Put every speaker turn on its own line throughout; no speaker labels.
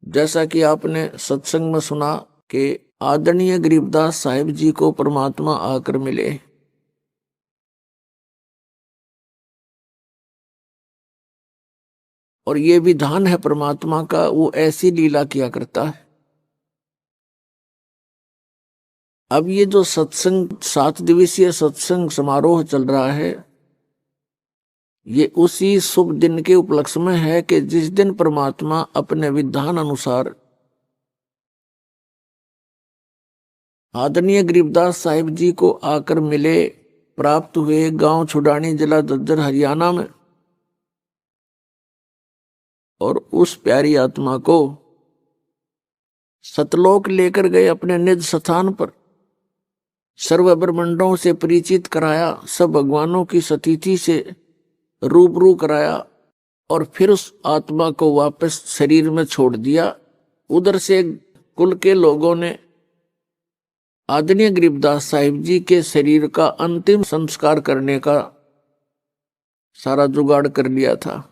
जैसा कि आपने सत्संग में सुना कि आदरणीय गरीबदास साहिब जी को परमात्मा आकर मिले। और ये विधान है परमात्मा का, वो ऐसी लीला किया करता है। अब ये जो सत्संग 7 दिवसीय सत्संग समारोह चल रहा है, ये उसी शुभ दिन के उपलक्ष्य में है कि जिस दिन परमात्मा अपने विधान अनुसार आदरणीय गरीबदास साहिब जी को आकर मिले, प्राप्त हुए गांव छुडानी, जिला दज्जर, हरियाणा में। और उस प्यारी आत्मा को सतलोक लेकर गए अपने निज स्थान पर, सर्व ब्रह्मांडों से परिचित कराया, सब भगवानों की सतीथि से रूबरू कराया, और फिर उस आत्मा को वापस शरीर में छोड़ दिया। उधर से कुल के लोगों ने आदरणीय गरीबदास साहिब जी के शरीर का अंतिम संस्कार करने का सारा जुगाड़ कर लिया था।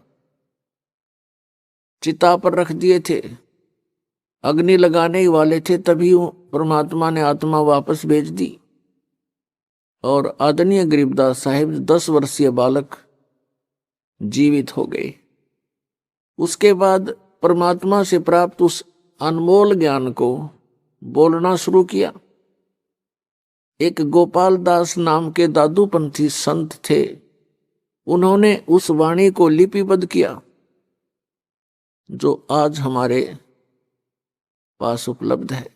चिता पर रख दिए थे, अग्नि लगाने ही वाले थे, तभी परमात्मा ने आत्मा वापस भेज दी। और आदरणीय गरीबदास साहिब 10 वर्षीय बालक जीवित हो गए। उसके बाद परमात्मा से प्राप्त उस अनमोल ज्ञान को बोलना शुरू किया। एक गोपाल दास नाम के दादूपंथी संत थे, उन्होंने उस वाणी को लिपिबद्ध किया जो आज हमारे पास उपलब्ध है।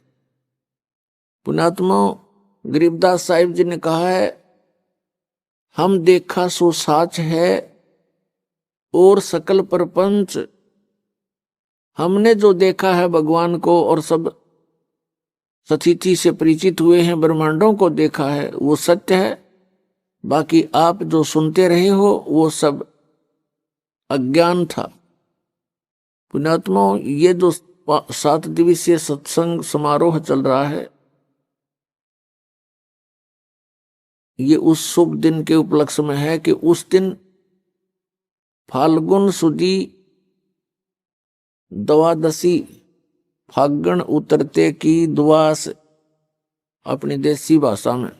पुण्यात्मा गरीबदास साहिब जी ने कहा है, हम देखा सो साच है और सकल प्रपंच। हमने जो देखा है भगवान को और सब सतीथि से परिचित हुए हैं, ब्रह्मांडों को देखा है, वो सत्य है। बाकी आप जो सुनते रहे हो वो सब अज्ञान था। पुण्यात्मा, ये जो 7 दिवसीय सत्संग समारोह चल रहा है, ये उस शुभ दिन के उपलक्ष्य में है कि उस दिन फाल्गुन सुदी द्वादशी, फागण उतरते की द्वास अपनी देसी भाषा में,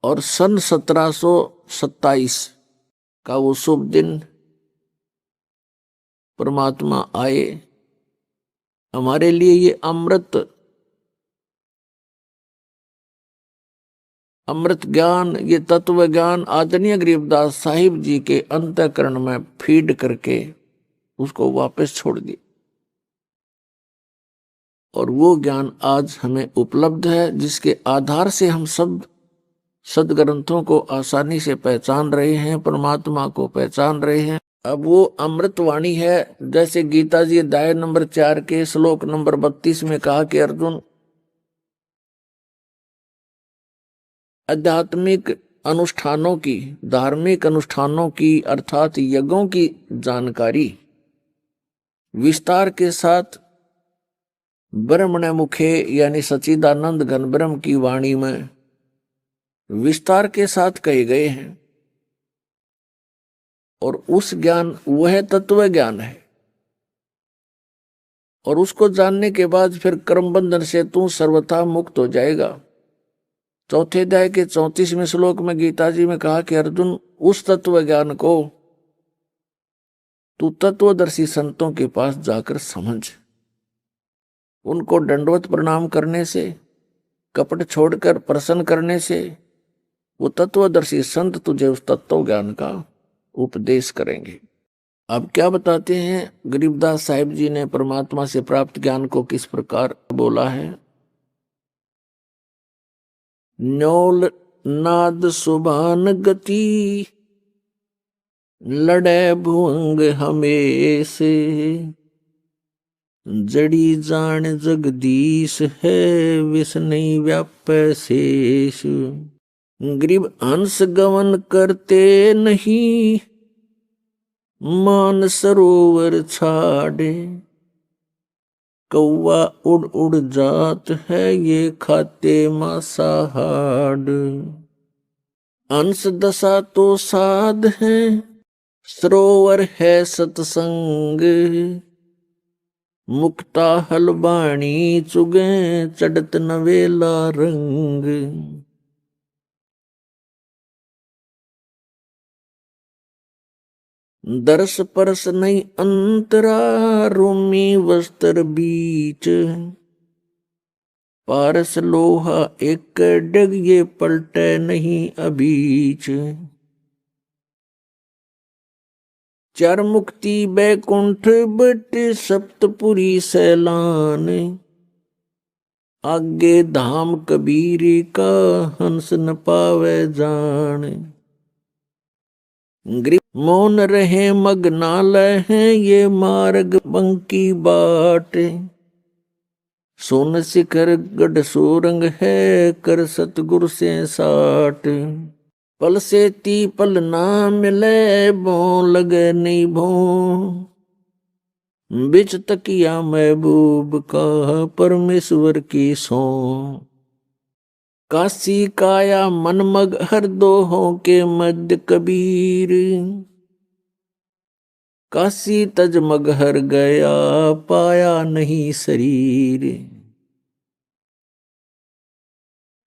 और सन 1727 का वो शुभ दिन परमात्मा आए। हमारे लिए ये अमृत ज्ञान, ये तत्व ज्ञान आदरणीय गरीबदास साहिब जी के अंतःकरण में फीड करके उसको वापस छोड़ दिया। और वो ज्ञान आज हमें उपलब्ध है, जिसके आधार से हम सब सदग्रंथों को आसानी से पहचान रहे हैं, परमात्मा को पहचान रहे हैं। अब वो अमृतवाणी है, जैसे गीता जी अध्याय नंबर 4 के श्लोक नंबर 32 में कहा कि अर्जुन, आध्यात्मिक अनुष्ठानों की, धार्मिक अनुष्ठानों की अर्थात यज्ञों की जानकारी विस्तार के साथ ब्रह्मण्य मुखे यानी सच्चिदानंद घन ब्रह्म की वाणी में विस्तार के साथ कहे गए हैं। और उस ज्ञान वह तत्व ज्ञान है, और उसको जानने के बाद फिर कर्म बंधन से तू सर्वथा मुक्त हो जाएगा। चौथे अध्याय के 34वें श्लोक में गीता जी में कहा कि अर्जुन, उस तत्व ज्ञान को तू तत्वदर्शी संतों के पास जाकर समझ। उनको दंडवत प्रणाम करने से, कपट छोड़कर प्रसन्न करने से वो तत्वदर्शी संत तुझे उस तत्व ज्ञान का उपदेश करेंगे। अब क्या बताते हैं गरीबदास साहिब जी ने परमात्मा से प्राप्त ज्ञान को किस प्रकार बोला है। न्योल नाद सुभान गति, लड़े भुंग हमेशे, जड़ी जान जगदीश है, विष नहीं व्याप शेष। गरीब हंस गवन करते नहीं, मान सरोवर छाड़े, कौवा उड़ उड़ जात है, ये खाते मांसाहार। अंश दशा तो साध है, सरोवर है सतसंग, मुक्ता हलबाणी चुगे, चढ़त नवेला रंग। दरस परस नहीं अंतरा, रोमी वस्त्र बीच, पारस लोहा एक डग, ये पलटे नहीं अबीच। चार मुक्ति बैकुंठ बट, सप्तपुरी सैलान, आगे धाम कबीर का, हंस न पावे जान। मौन रहे मगनालय है, ये मार्ग बंकी बाट, सोन शिखर गढ़ सोरंग है, कर सतगुरु से साट। पल से ती पल ना मिले, बो लगे नहीं भो, बिच तकिया महबूब का, परमेश्वर की सो। काशी काया मन मग हर दोहों के मध्य कबीर, काशी तज मग हर गया, पाया नहीं शरीर।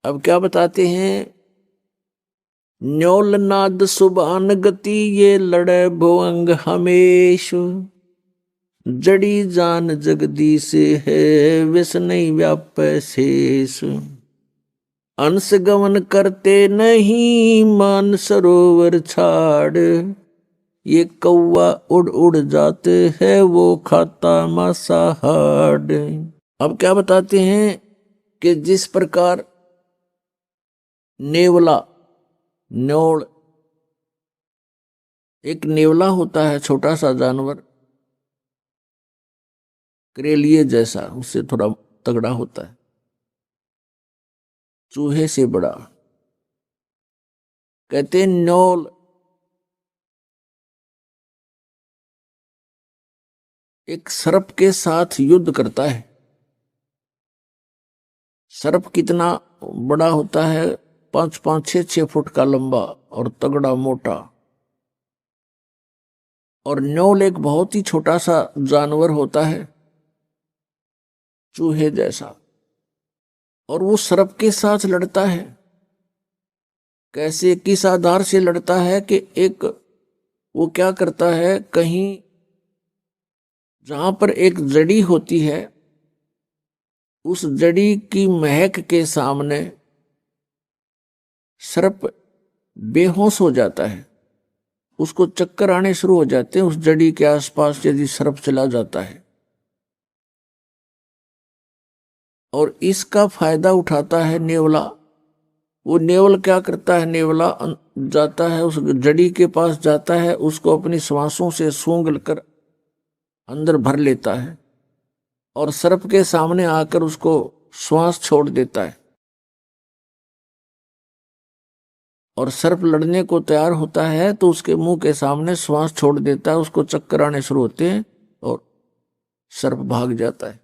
अब क्या बताते हैं? न्योल नाद सुबान गति, ये लड़े भुअंग हमेश, जड़ी जान जगदीश है, विष नहीं व्याप शेष। अंश गमन करते नहीं, मान सरोवर छाड़, ये कौवा उड़ उड़ जाते हैं, वो खाता मांसाहार। अब क्या बताते हैं कि जिस प्रकार नेवला, न्योल, एक नेवला होता है छोटा सा जानवर, करेलिए जैसा, उससे थोड़ा तगड़ा होता है, चूहे से बड़ा। कहते हैं न्योल एक सर्प के साथ युद्ध करता है। सर्प कितना बड़ा होता है? 5-5, 6-6 फुट का लंबा और तगड़ा मोटा। और न्योल एक बहुत ही छोटा सा जानवर होता है, चूहे जैसा, और वो सर्प के साथ लड़ता है। कैसे, किस आधार से लड़ता है कि एक वो क्या करता है, कहीं जहां पर एक जड़ी होती है, उस जड़ी की महक के सामने सर्प बेहोश हो जाता है, उसको चक्कर आने शुरू हो जाते हैं। उस जड़ी के आसपास यदि सर्प चला जाता है, और इसका फायदा उठाता है नेवला। वो नेवल क्या करता है? नेवला जाता है उस जड़ी के पास, जाता है, उसको अपनी श्वासों से सूंघ कर अंदर भर लेता है, और सर्प के सामने आकर उसको श्वास छोड़ देता है, और सर्प लड़ने को तैयार होता है तो उसके मुंह के सामने श्वास छोड़ देता है, उसको चक्कर आने शुरू होते हैं और सर्प भाग जाता है।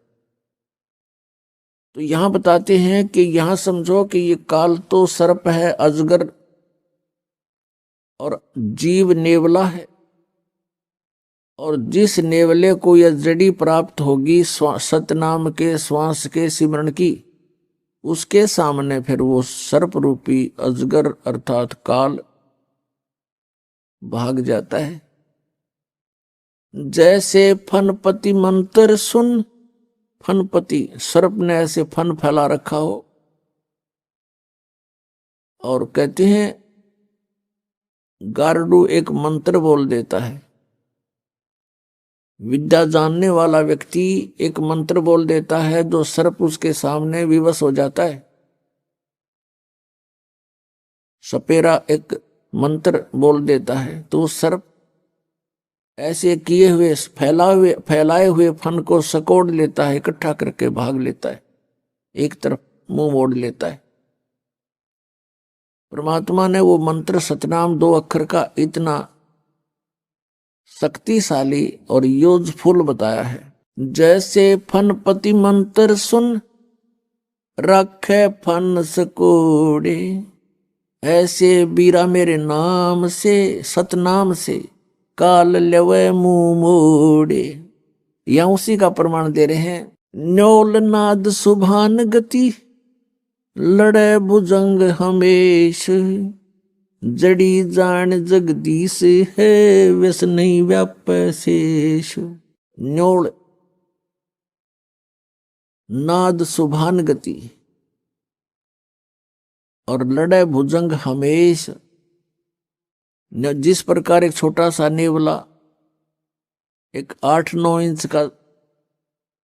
तो यहां बताते हैं कि यहां समझो कि ये काल तो सर्प है, अजगर, और जीव नेवला है। और जिस नेवले को यह जड़ी प्राप्त होगी सतनाम के श्वास के सिमरण की, उसके सामने फिर वो सर्प रूपी अजगर अर्थात काल भाग जाता है। जैसे फनपति मंत्र सुन, फनपति सर्प ने ऐसे फन फैला रखा हो, और कहते हैं गारडू एक मंत्र बोल देता है, विद्या जानने वाला व्यक्ति एक मंत्र बोल देता है, जो सर्प उसके सामने विवश हो जाता है। सपेरा एक मंत्र बोल देता है तो सर्प ऐसे किए हुए फैलाए हुए फन को सकोड़ लेता है, इकट्ठा करके भाग लेता है, एक तरफ मुंह मोड़ लेता है। परमात्मा ने वो मंत्र सतनाम 2 अक्षर का इतना शक्तिशाली और यूजफुल बताया है। जैसे फनपति मंत्र सुन, रखे फन सकोड़े, ऐसे बीरा मेरे नाम से, सतनाम से काल लवे मुंह मोड़े। या उसी का प्रमाण दे रहे हैं। न्योल नाद सुभान गति, लड़े भुजंग हमेश, जड़ी जान जगदीश है, व्यस नहीं व्याप शेष। न्योल नाद सुभान गति और लड़े भुजंग हमेश। जिस प्रकार एक छोटा सा नेवला एक 8-9 इंच का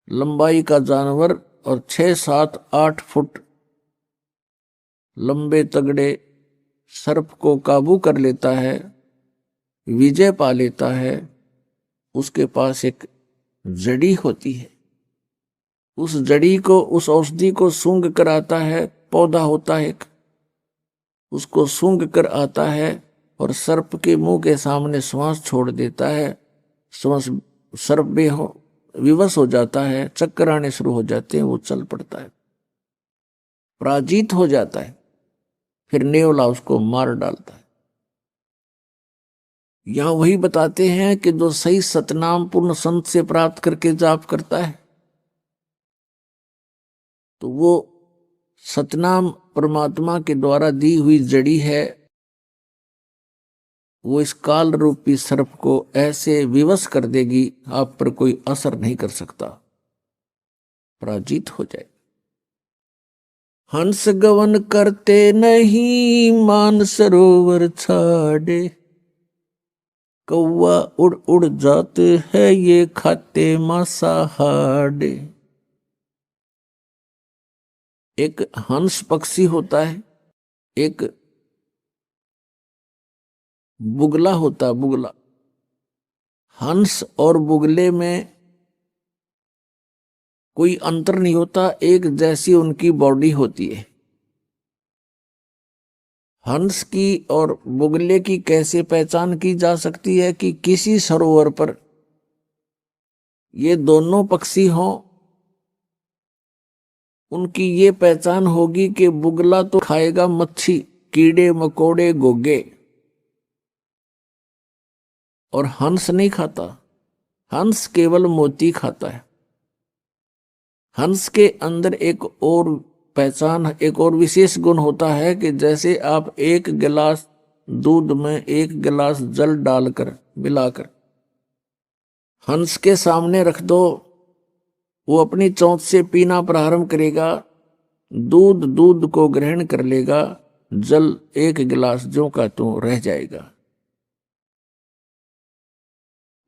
लंबाई का जानवर और 6-7-8 फुट लंबे तगड़े सर्प को काबू कर लेता है, विजय पा लेता है, उसके पास एक जड़ी होती है। उस जड़ी को, उस औषधि को सूंघ कर आता है, पौधा होता है, उसको सूंघ कर आता है और सर्प के मुंह के सामने श्वास छोड़ देता है। श्वास सर्प विवश हो जाता है, चक्कर आने शुरू हो जाते हैं, वो चल पड़ता है, पराजित हो जाता है। फिर नेवला उसको मार डालता है। यहां वही बताते हैं कि जो सही सतनाम पूर्ण संत से प्राप्त करके जाप करता है तो वो सतनाम परमात्मा के द्वारा दी हुई जड़ी है। वो इस काल रूपी सर्प को ऐसे विवश कर देगी, आप पर कोई असर नहीं कर सकता, पराजित हो जाए। हंस गवन करते नहीं, मान सरोवर छाड़े, कौवा उड़ उड़ जाते है, ये खाते मांसाहारे। एक हंस पक्षी होता है, एक बुगला होता है, बुगला। हंस और बुगले में कोई अंतर नहीं होता, एक जैसी उनकी बॉडी होती है। हंस की और बुगले की कैसे पहचान की जा सकती है कि किसी सरोवर पर ये दोनों पक्षी हों, उनकी ये पहचान होगी कि बुगला तो खाएगा मच्छी, कीड़े मकोड़े गोगे, और हंस नहीं खाता। हंस केवल मोती खाता है। हंस के अंदर एक और पहचान, एक और विशेष गुण होता है कि जैसे आप एक गिलास दूध में एक गिलास जल डालकर मिलाकर हंस के सामने रख दो, वो अपनी चोंच से पीना प्रारंभ करेगा, दूध को ग्रहण कर लेगा, जल एक गिलास ज्यों का त्यों रह जाएगा।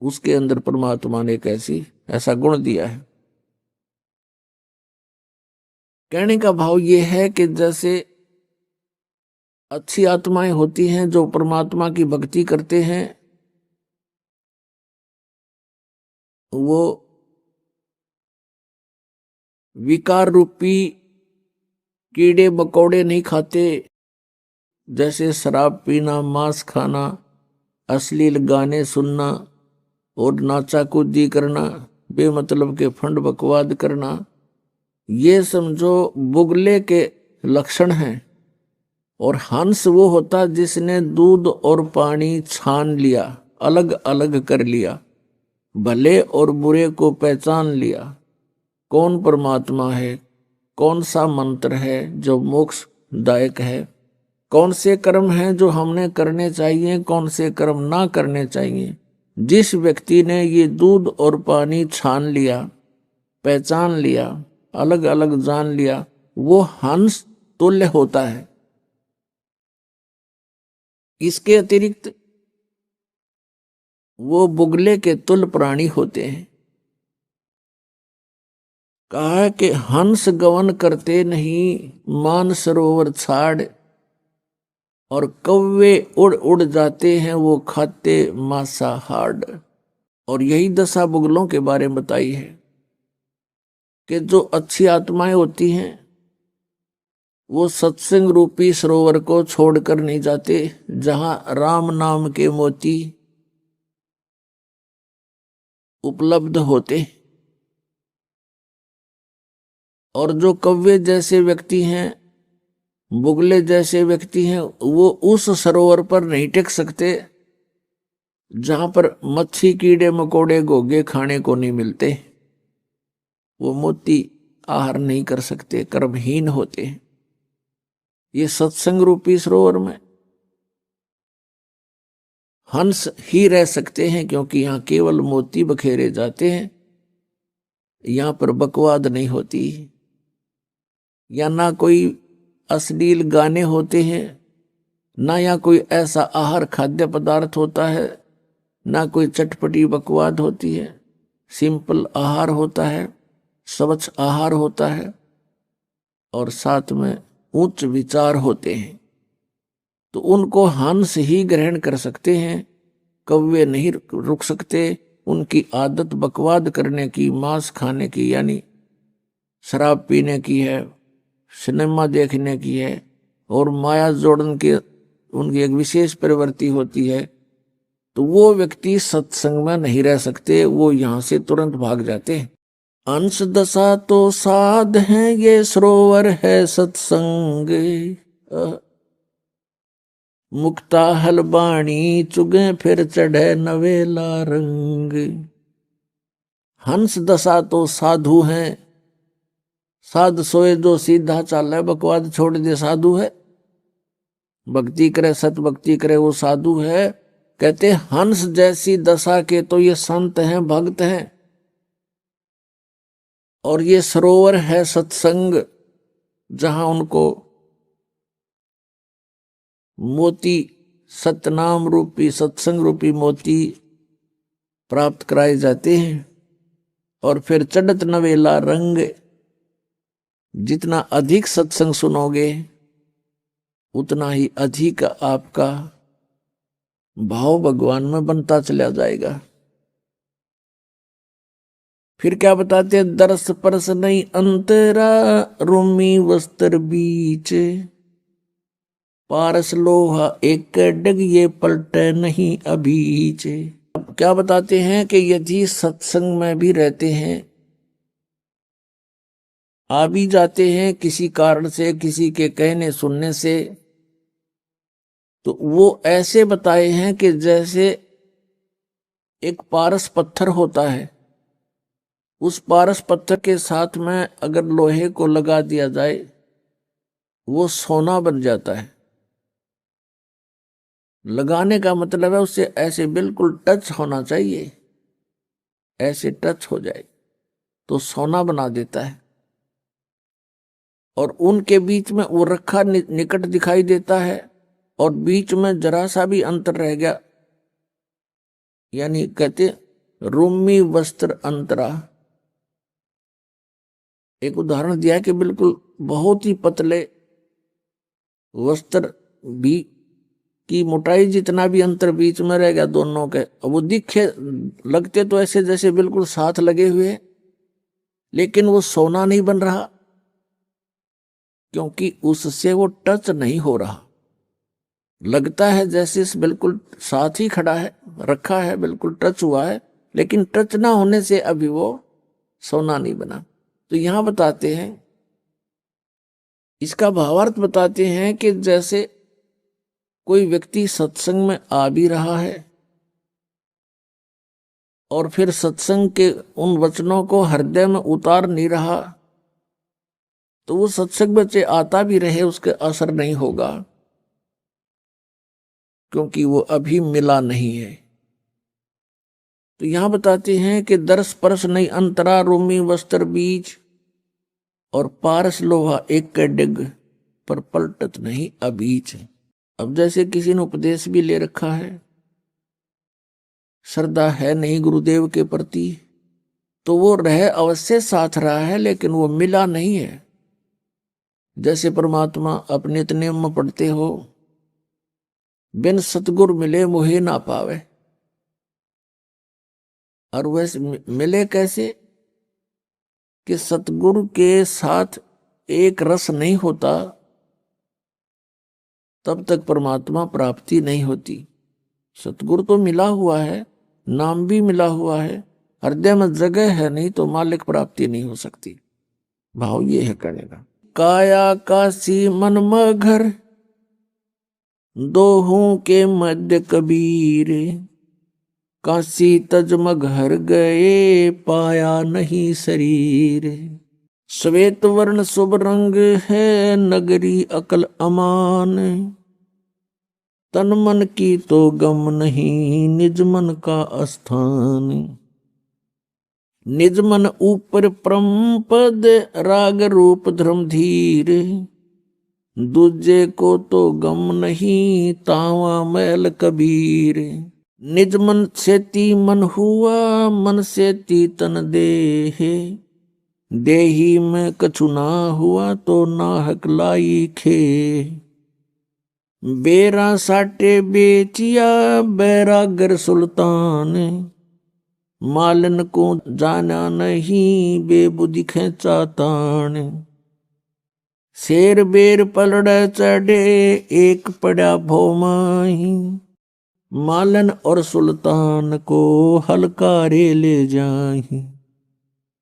उसके अंदर परमात्मा ने ऐसा गुण दिया है। कहने का भाव ये है कि जैसे अच्छी आत्माएं होती हैं जो परमात्मा की भक्ति करते हैं, वो विकार रूपी कीड़े मकोड़े नहीं खाते, जैसे शराब पीना, मांस खाना, अश्लील गाने सुनना और नाचा कूदी करना, बेमतलब के फंड बकवाद करना, ये समझो बुगले के लक्षण हैं। और हंस वो होता जिसने दूध और पानी छान लिया, अलग अलग कर लिया, भले और बुरे को पहचान लिया, कौन परमात्मा है, कौन सा मंत्र है जो मोक्षदायक है, कौन से कर्म हैं जो हमने करने चाहिए, कौन से कर्म ना करने चाहिए। जिस व्यक्ति ने ये दूध और पानी छान लिया, पहचान लिया, अलग अलग जान लिया, वो हंस तुल्य होता है। इसके अतिरिक्त वो बुगले के तुल्य प्राणी होते हैं। कहा कि हंस गवन करते नहीं, मान सरोवर छाड़, और कौवे उड़ उड़ जाते हैं, वो खाते मांसाहार। और यही दशा बुगलों के बारे में बताई है कि जो अच्छी आत्माएं होती हैं वो सत्संग रूपी सरोवर को छोड़कर नहीं जाते, जहां राम नाम के मोती उपलब्ध होते। और जो कौवे जैसे व्यक्ति हैं, बुगले जैसे व्यक्ति हैं, वो उस सरोवर पर नहीं टिक सकते जहां पर मच्छी कीड़े मकोड़े घोंघे खाने को नहीं मिलते, वो मोती आहार नहीं कर सकते, कर्महीन होते हैं। ये सत्संग रूपी सरोवर में हंस ही रह सकते हैं, क्योंकि यहां केवल मोती बखेरे जाते हैं। यहां पर बकवाद नहीं होती, या ना कोई अश्लील गाने होते हैं, ना या कोई ऐसा आहार खाद्य पदार्थ होता है, ना कोई चटपटी बकवाद होती है। सिंपल आहार होता है, स्वच्छ आहार होता है, और साथ में उच्च विचार होते हैं। तो उनको हंस ही ग्रहण कर सकते हैं, कौवे नहीं रुक सकते। उनकी आदत बकवाद करने की, मांस खाने की, यानी शराब पीने की है, सिनेमा देखने की है, और माया जोड़न के उनकी एक विशेष प्रवृत्ति होती है। तो वो व्यक्ति सत्संग में नहीं रह सकते, वो यहां से तुरंत भाग जाते हैं। अंश दशा तो साध है, ये सरोवर है सत्संग। मुक्ता हलबाणी चुगे, फिर चढ़े नवेला रंग। हंस दशा तो साधु हैं, साध सोए जो सीधा चाल है, बकवाद छोड़ दे साधु है। भक्ति करे, सत भक्ति करे, वो साधु है। कहते हंस जैसी दशा के तो ये संत हैं, भक्त हैं। और ये सरोवर है सत्संग, जहां उनको मोती, सतनाम रूपी, सत्संग रूपी मोती प्राप्त कराए जाते हैं। और फिर चढ़त नवेला रंग। जितना अधिक सत्संग सुनोगे, उतना ही अधिक आपका भाव भगवान में बनता चला जाएगा। फिर क्या बताते हैं, दरस परस नहीं अंतरा, रूमी वस्त्र बीच। पारस लोहा एक डग, ये पलटे नहीं अभीच। अब क्या बताते हैं कि यदि सत्संग में भी रहते हैं, आ भी जाते हैं किसी कारण से, किसी के कहने सुनने से, तो वो ऐसे बताए हैं कि जैसे एक पारस पत्थर होता है, उस पारस पत्थर के साथ में अगर लोहे को लगा दिया जाए, वो सोना बन जाता है। लगाने का मतलब है उससे ऐसे बिल्कुल टच होना चाहिए, ऐसे टच हो जाए तो सोना बना देता है। और उनके बीच में वो रखा निकट दिखाई देता है, और बीच में जरा सा भी अंतर रह गया, यानी कहते रूमी वस्त्र अंतरा। एक उदाहरण दिया कि बिल्कुल बहुत ही पतले वस्त्र भी की मोटाई जितना भी अंतर बीच में रह गया दोनों के, वो दिखे लगते तो ऐसे जैसे बिल्कुल साथ लगे हुए, लेकिन वो सोना नहीं बन रहा, क्योंकि उससे वो टच नहीं हो रहा। लगता है जैसे बिल्कुल साथ ही खड़ा है, रखा है, बिल्कुल टच हुआ है, लेकिन टच ना होने से अभी वो सोना नहीं बना। तो यहां बताते हैं, इसका भावार्थ बताते हैं कि जैसे कोई व्यक्ति सत्संग में आ भी रहा है, और फिर सत्संग के उन वचनों को हृदय में उतार नहीं रहा, तो वो सत्संग बच्चे आता भी रहे, उसके असर नहीं होगा, क्योंकि वो अभी मिला नहीं है। तो यहां बताते हैं कि दरस परस नहीं अंतरा, रूमी वस्त्र बीच, और पारस लोहा एक के डिग, पर पलटत नहीं अबीच। अब जैसे किसी ने उपदेश भी ले रखा है, श्रद्धा है नहीं गुरुदेव के प्रति, तो वो रह अवश्य साथ रहा है, लेकिन वो मिला नहीं है। जैसे परमात्मा अपने नित्य में पढ़ते हो, बिन सतगुर मिले मोहे ना पावे। और वैसे मिले कैसे कि सतगुरु के साथ एक रस नहीं होता, तब तक परमात्मा प्राप्ति नहीं होती। सतगुरु तो मिला हुआ है, नाम भी मिला हुआ है, हृदय में जगह है नहीं, तो मालिक प्राप्ति नहीं हो सकती। भाव ये है करेगा। काया काशी मन मघर, दोहू के मध्य कबीर। काशी तजमग हर गए, पाया नहीं शरीर। श्वेत वर्ण शुभ रंग है, नगरी अकल अमान। तन मन की तो गम नहीं, निज मन का स्थान। निज मन ऊपर परम पद, राग रूप धर्म धीर। दूजे को तो गम नहीं, तावा मैल कबीर। निज मन सेती मन हुआ, मन सेती तन देहे। देही में कछु ना हुआ, तो नाहक लाई खे। बेरा साटे बेचिया, बैरागर सुल्तान। मालन को जाना नहीं, बेबुद्धि खेचा तान। शेर बेर पलड़ चढ़े, एक पड़ा भोमाही। मालन और सुल्तान को हलकारे ले जाही।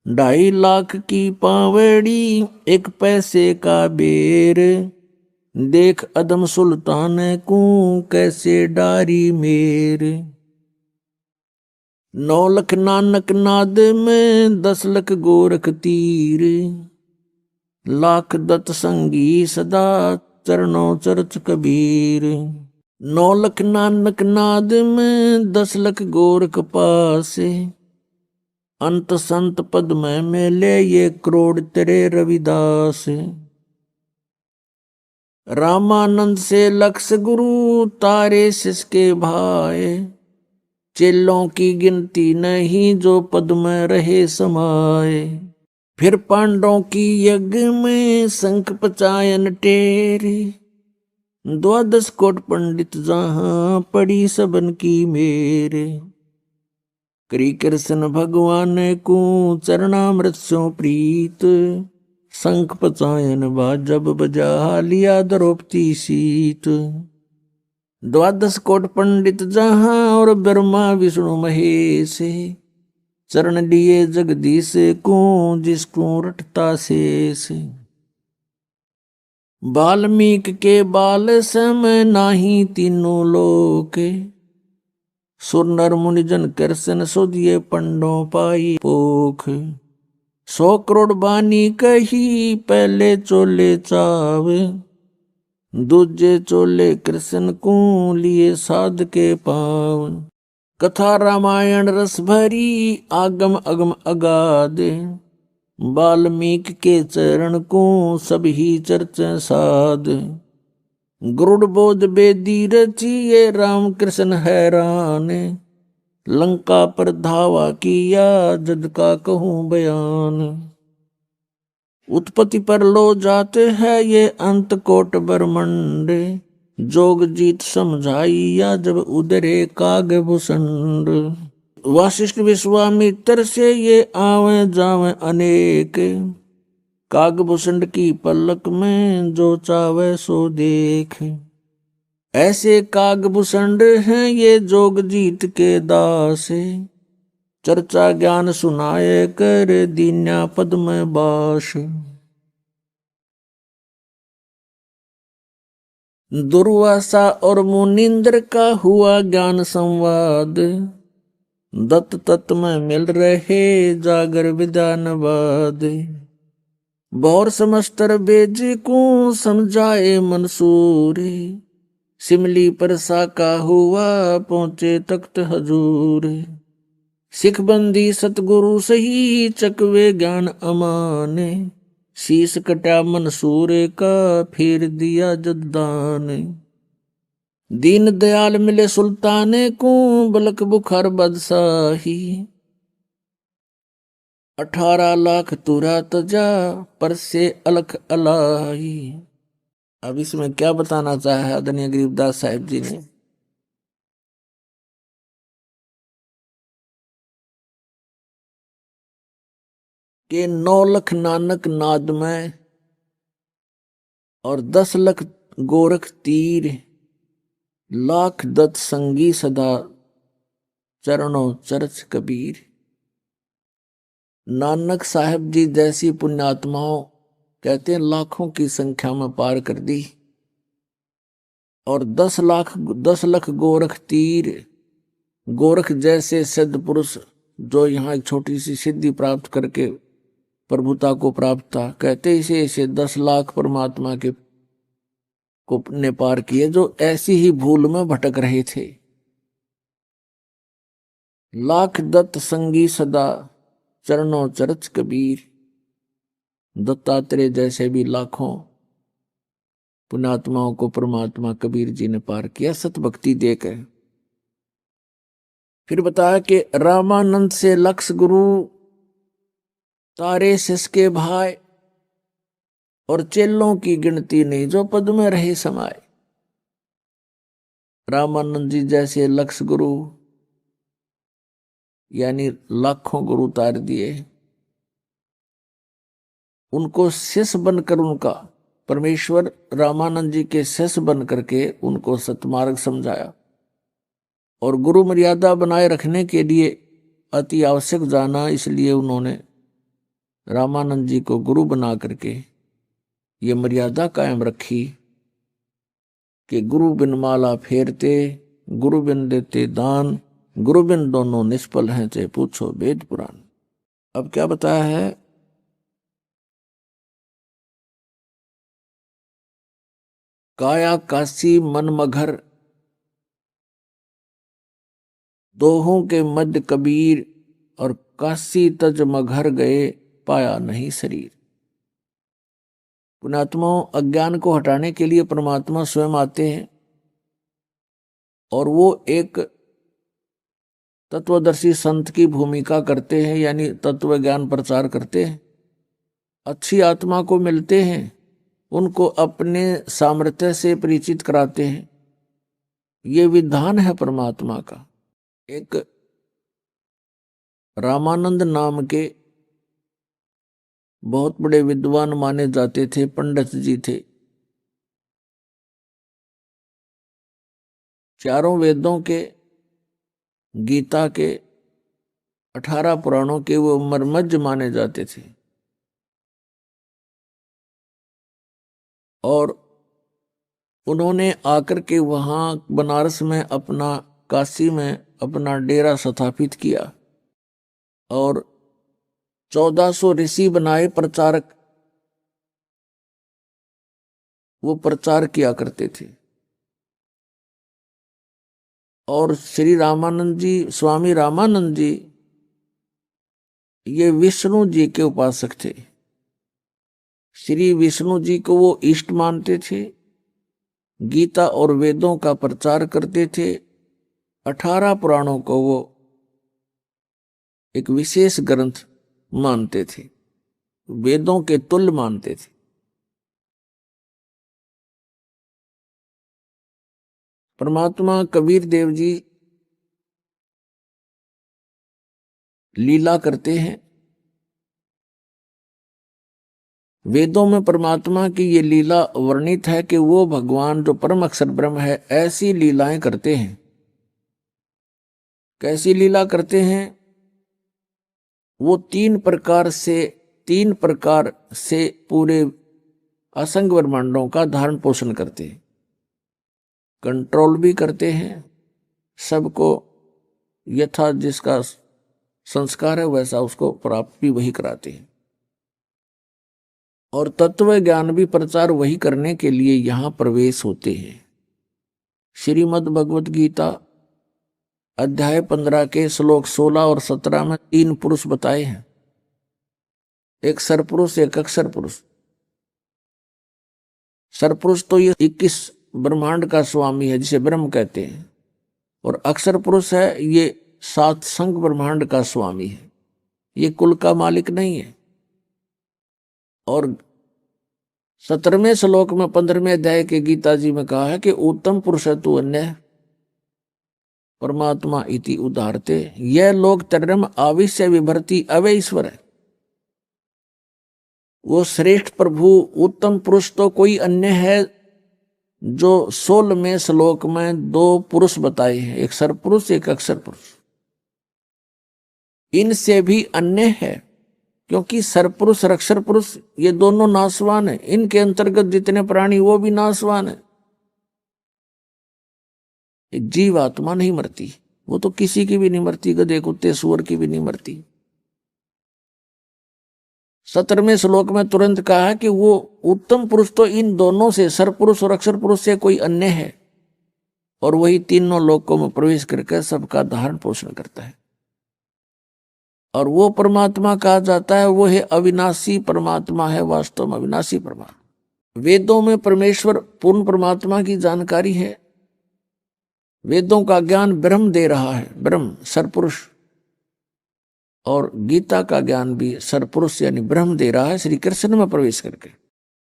2.5 लाख की पावड़ी, 1 पैसे का बेर। देख अदम सुल्तान को, कैसे डारी मेर। 9 लख नानक नाद में, 10 लख गोरख तीर। लाख दत्त संगी सदा, चरणों चरच कबीर। 9 लख नानक नाद में, 10 लख गोरख पासे। अंत संत पद में मेले, ये करोड़ तेरे रविदास। रामानंद से लक्ष गुरु, तारे सिसके भाए। चेलों की गिनती नहीं, जो पद में रहे समाये। फिर पांडवों की यज्ञ में, शंख पचायन टेरी। 12 कोट पंडित जहां, पड़ी सबन की मेरे। करी कृष्ण भगवान को, चरणामृत सो प्रीत। शंख पचायन बाजब बजा, लिया द्रौपदी सीत। 12 कोट पंडित जहां, और ब्रह्मा विष्णु महेश। चरण लिए जगदीश को, जिसको रटता शेष। वाल्मीकि के बाल सम, नाही तीनों लोक। सुर नर मुनि जन कृष्ण, सुधिये पंडों पाई पोख। 100 करोड़ बानी कही, पहले चोले चाव। दूजे चोले कृष्ण को, लिए साध के पाव। कथा रामायण रस भरी, आगम अगम अगाध। वाल्मीकि के चरण को, सभी चर्चा साध। गरुड़ बोध बेदी रची, ये राम कृष्ण हैरान। लंका पर धावा किया, जद का कहूँ बयान। उत्पत्ति पर लो जाते हैं, ये अंत कोट ब्रह्मंड। जोग जीत समझाइया, जब उदरे काग भूषण। वशिष्ठ विश्वामित्र से, ये आवे जावे अनेक। कागभूषण की पलक में, जो चावे सो देख। ऐसे कागभूषण हैं, ये जोग जीत के दास। चर्चा ज्ञान सुनाए कर, दीन्या पद में बास। दुर्वासा और मुनिंद्र का हुआ ज्ञान संवाद। दत्त तत्व में मिल रहे, जागर विधान बाद। बौर समस्तर बेज को, समझाए मंसूर। सिमली पर साका हुआ, पहुंचे तख्त हजूर। सिख बंदी सतगुरु सही, चकवे ज्ञान अमाने। शीश कटा मंसूर का, फिर दिया जद्दान। दीन दयाल मिले सुल्ताने को, बलक बुखार बादशाही। 18 लाख तुरा तजा, पर से अलख अलाही। अब इसमें क्या बताना चाहा है आदरणीय गरीबदास साहिब जी ने? कि 9 लख नानक नाद में, और 10 लख गोरख तीर। लाख दत्त संगी सदा, चरणों चरच कबीर। नानक साहब जी जैसी पुण्यात्माओं, कहते हैं लाखों की संख्या में पार कर दी। और 10 लाख 10 लख गोरख तीर, गोरख जैसे सिद्ध पुरुष जो यहाँ एक छोटी सी सिद्धि प्राप्त करके प्रभुता को प्राप्त था, कहते इसे इसे 10 लाख परमात्मा के को ने पार किए जो ऐसी ही भूल में भटक रहे थे। लाख दत्त संगी सदा चरणों चरच कबीर, दत्तात्रेय जैसे भी लाखों पुण्यात्माओं को परमात्मा कबीर जी ने पार किया सत भक्ति देकर। फिर बताया कि रामानंद से लक्ष गुरु तारे सिसके भाई, और चेलों की गिनती नहीं जो पद में रहे समाये। रामानंद जी जैसे लक्ष गुरु यानी लाखों गुरु उतार दिए, उनको शिष्य बनकर उनका परमेश्वर रामानंद जी के शिष्य बन करके उनको सतमार्ग समझाया और गुरु मर्यादा बनाए रखने के लिए अति आवश्यक जाना, इसलिए उन्होंने रामानंद जी को गुरु बना करके ये मर्यादा कायम रखी कि गुरु बिन माला फेरते, गुरु बिन देते दान, गुरु बिन दोनों निष्फल हैं चाहे पूछो वेद पुराण। अब क्या बताया है, काया काशी मन मघर, दोहों के मध्य कबीर, और काशी तज मघर गए पाया नहीं शरीर। पुण्यात्माओं, अज्ञान को हटाने के लिए परमात्मा स्वयं आते हैं और वो एक तत्वदर्शी संत की भूमिका करते हैं, यानी तत्व ज्ञान प्रचार करते हैं। अच्छी आत्मा को मिलते हैं, उनको अपने सामर्थ्य से परिचित कराते हैं। ये विधान है परमात्मा का। एक रामानंद नाम के बहुत बड़े विद्वान माने जाते थे, पंडित जी थे। चारों वेदों के, गीता के, 18 पुराणों के वो मर्मज्ञ माने जाते थे और उन्होंने आकर के वहां बनारस में अपना, काशी में अपना डेरा स्थापित किया और 1400 ऋषि बनाए प्रचारक, वो प्रचार किया करते थे। और श्री रामानंद जी, स्वामी रामानंद जी ये विष्णु जी के उपासक थे। श्री विष्णु जी को वो इष्ट मानते थे, गीता और वेदों का प्रचार करते थे, 18 पुराणों को वो एक विशेष ग्रंथ मानते थे, वेदों के तुल्य मानते थे। परमात्मा कबीर देव जी लीला करते हैं। वेदों में परमात्मा की ये लीला वर्णित है कि वो भगवान जो परम अक्षर ब्रह्म है ऐसी लीलाएं करते हैं। कैसी लीला करते हैं? वो 3 प्रकार से पूरे असंग ब्रह्मांडों का धारण पोषण करते हैं, कंट्रोल भी करते हैं, सबको यथा जिसका संस्कार है वैसा उसको प्राप्त भी वही कराते हैं, और तत्व ज्ञान भी प्रचार वही करने के लिए यहां प्रवेश होते हैं। श्रीमद् भगवत गीता अध्याय 15 के श्लोक 16 और 17 में 3 पुरुष बताए हैं, एक सरपुरुष, एक अक्षर पुरुष। सरपुरुष तो ये 21 ब्रह्मांड का स्वामी है जिसे ब्रह्म कहते हैं, और अक्षर पुरुष है ये 7 संग ब्रह्मांड का स्वामी है, ये कुल का मालिक नहीं है। और 17वें श्लोक में 15वें अध्याय के गीता जी में कहा है कि उत्तम पुरुष तु अन्य परमात्मा इति उदाहरते, यह लोग तरम आविश्य विभर्ति अवे ईश्वर है। वो श्रेष्ठ प्रभु उत्तम पुरुष तो कोई अन्य है जो 16वें श्लोक में 2 पुरुष बताए हैं, एक सरपुरुष एक अक्षर पुरुष। इनसे भी अन्य है, क्योंकि सरपुरुष और अक्षर पुरुष ये दोनों नाशवान है, इनके अंतर्गत जितने प्राणी वो भी नाशवान है। एक जीव आत्मा नहीं मरती, वो तो किसी की भी नहीं मरती, गधे कुत्ते सूअर की भी नहीं मरती। 17वें श्लोक में तुरंत कहा कि वो उत्तम पुरुष तो इन दोनों से, सरपुरुष और अक्षर पुरुष से कोई अन्य है, और वही तीनों लोकों में प्रवेश करके सबका धारण पोषण करता है। और वो परमात्मा कहा जाता है, वो है अविनाशी परमात्मा है, वास्तव में अविनाशी परमात्मा। वेदों में परमेश्वर पूर्ण परमात्मा की जानकारी है। वेदों का ज्ञान ब्रह्म दे रहा है, ब्रह्म सरपुरुष, और गीता का ज्ञान भी सरपुरुष यानी ब्रह्म दे रहा है श्री कृष्ण में प्रवेश करके।